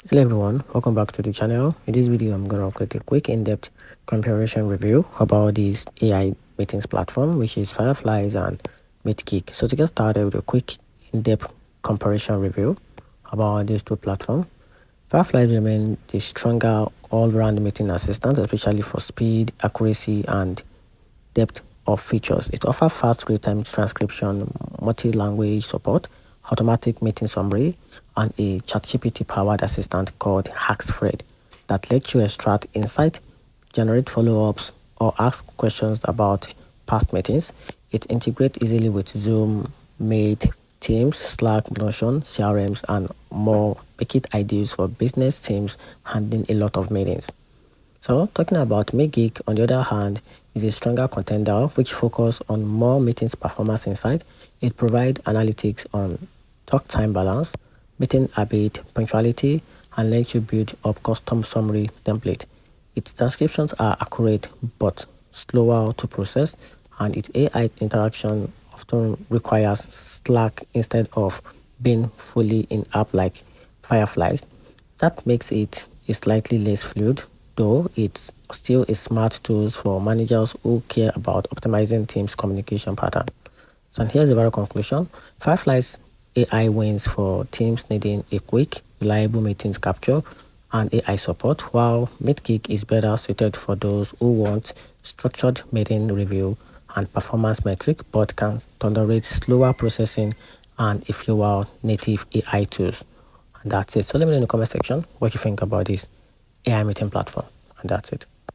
Hello everyone, welcome back to the channel. In this video, I'm going to create a quick in-depth comparison review about this AI meetings platform, which is Fireflies and Meetgeek. So to get started with a quick in-depth comparison review about these two platforms, Fireflies remain the stronger all-round meeting assistant, especially for speed, accuracy, and depth of features. It offers fast real-time transcription, multi-language support, automatic meeting summary, and a ChatGPT powered assistant called HacksFred that lets you extract insight, generate follow-ups, or ask questions about past meetings. It integrates easily with Zoom, Meet, Teams, Slack, Notion, CRMs, and more, make it ideal for business teams handling a lot of meetings. So talking about Meetgeek, on the other hand, is a stronger contender which focus on more meetings performance insight. It provides analytics on talk time balance, meeting habit, punctuality, and lets you build up custom summary template. Its transcriptions are accurate but slower to process, and its AI interaction often requires Slack instead of being fully in app like Fireflies. That makes it a slightly less fluid, though it's still a smart tool for managers who care about optimizing teams' communication pattern. So and here's the very conclusion. Fireflies AI wins for teams needing a quick, reliable meetings capture and AI support, while Meetgeek is better suited for those who want structured meeting review and performance metric, but can tolerate slower processing and a fewer native AI tools. And that's it. So let me know in the comment section what you think about this AI meeting platform. And that's it.